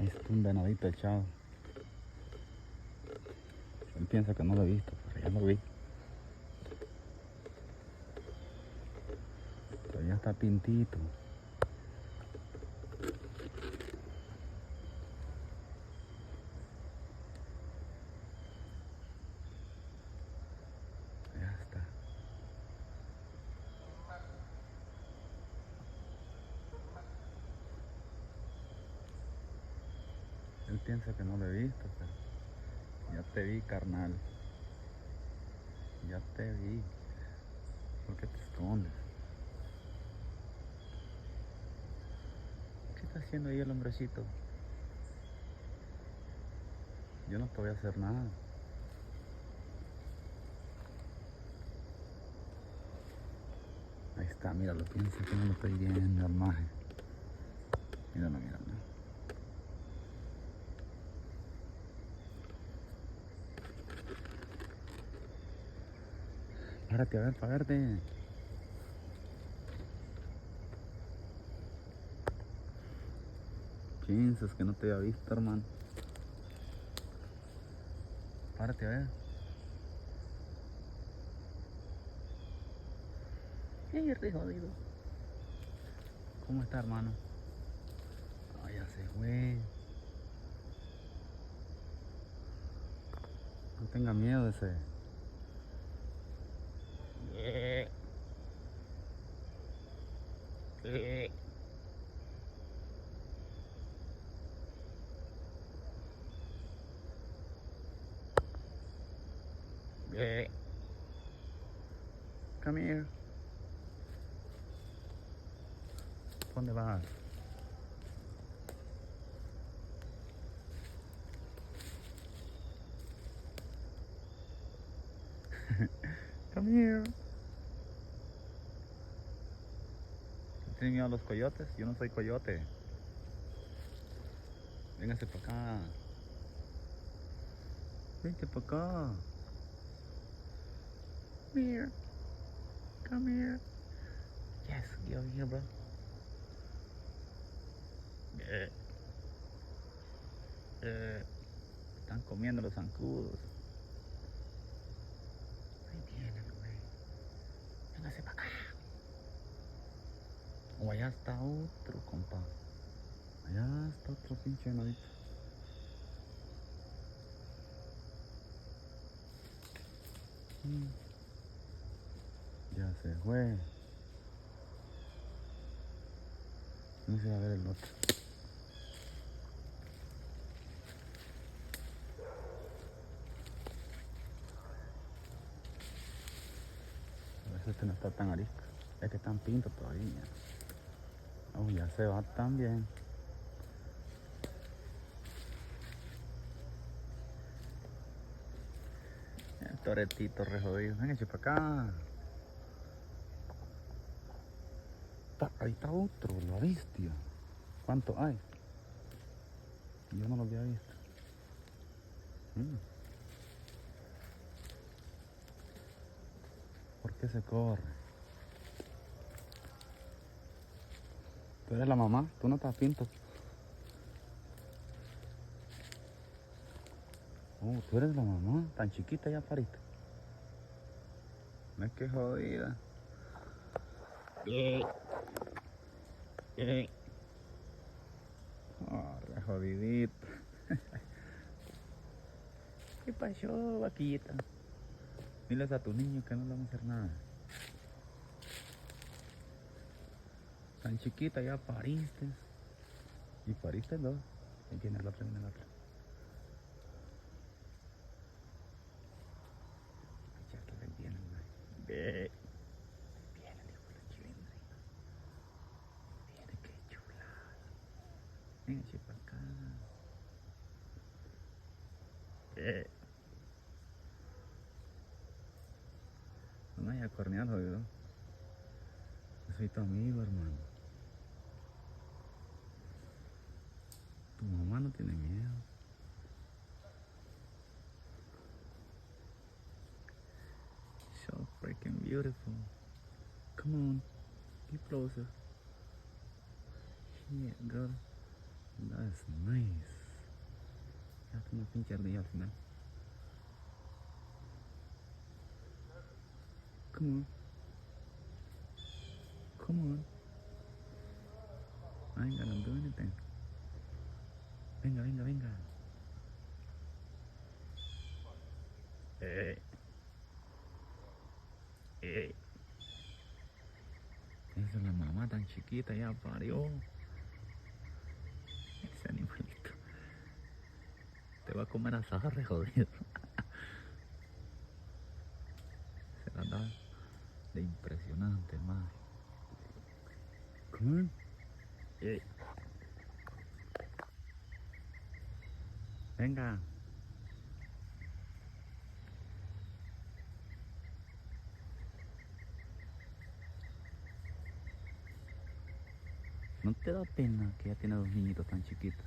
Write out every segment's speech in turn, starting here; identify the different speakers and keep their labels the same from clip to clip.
Speaker 1: Ahí está un venadito echado. Él piensa que no lo he visto, pero ya lo vi. Todavía está pintito. Ya está. Él piensa que no lo he visto, pero ya te vi, carnal. Ya te vi. ¿Por qué te escondes? ¿Qué está haciendo ahí el hombrecito? Yo no te voy a hacer nada. Ahí está, míralo, piensa que no lo estoy viendo al maje. Míralo, míralo. Párate, a ver, párate. Piensas que no te había visto, hermano. Párate, a ver. ¡Ey, re jodido! ¿Cómo está, hermano? Ah, ya se fue. No tenga miedo de ese. Come here. ¿Dónde vas? Come here. ¿Tienes miedo a los coyotes? Yo no soy coyote. Véngase para acá. Vente para acá. Come here. Come here. Yes, get over here, bro. Están comiendo los zancudos. Ahí vienen, güey. Véngase para acá. O allá está otro, compa. Allá está otro pinche venadito. Ya se fue. No se va a ver el otro. A veces este no está tan arisco. Es que están pintos todavía. Oh, ya se va también. El toretito re jodido. Véngase para acá. Ahí está otro, la bestia. ¿Cuánto hay? Yo no lo había visto. ¿Por qué se corre? Tú eres la mamá, tú no estás pinto. Oh, tú eres la mamá, tan chiquita ya pariste. No es que jodida. Oh, re jodidito. ¿Qué pasó, vaquillita? Diles a tu niño que no le vamos a hacer nada. Tan chiquita ya pariste. Y pariste dos. Ahí viene la otra, viene la otra. Ya que le vienen, güey. Viene, hijo de la chilindrina. Viene, qué chulada. Véngase para acá. No me vayas a cornear, jodido. Yo soy tu amigo, hermano. Tu mamá no tiene miedo. So freaking beautiful. Come on, get closer. Yeah, girl. That's nice. una pinche ardilla al final. Come on. Come on. I ain't gonna do anything. Venga, venga, venga. Eh. Eh. Esa es la mamá tan chiquita, ya parió. Ese animalito. Te va a comer a Sarre, jodido. Se la da de impresionante, madre. Come on. Venga. ¿No te da pena que ya tiene dos niñitos tan chiquitos?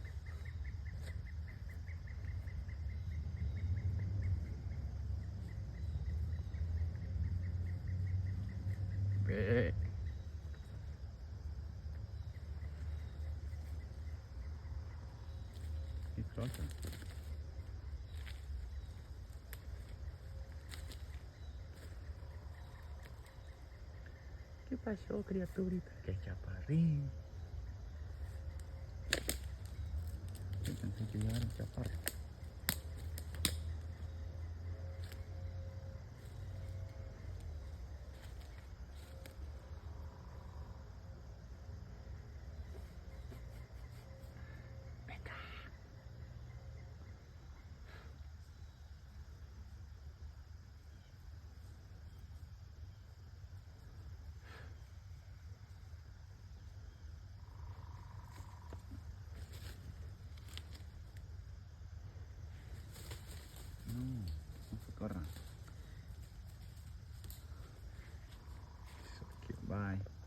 Speaker 1: Ve. ¿Qué cosa? ¿Qué pasó, criaturita? ¡Qué chaparrín! Yo pensé que ya era un chaparro. Venga. No, no se corran. Bye.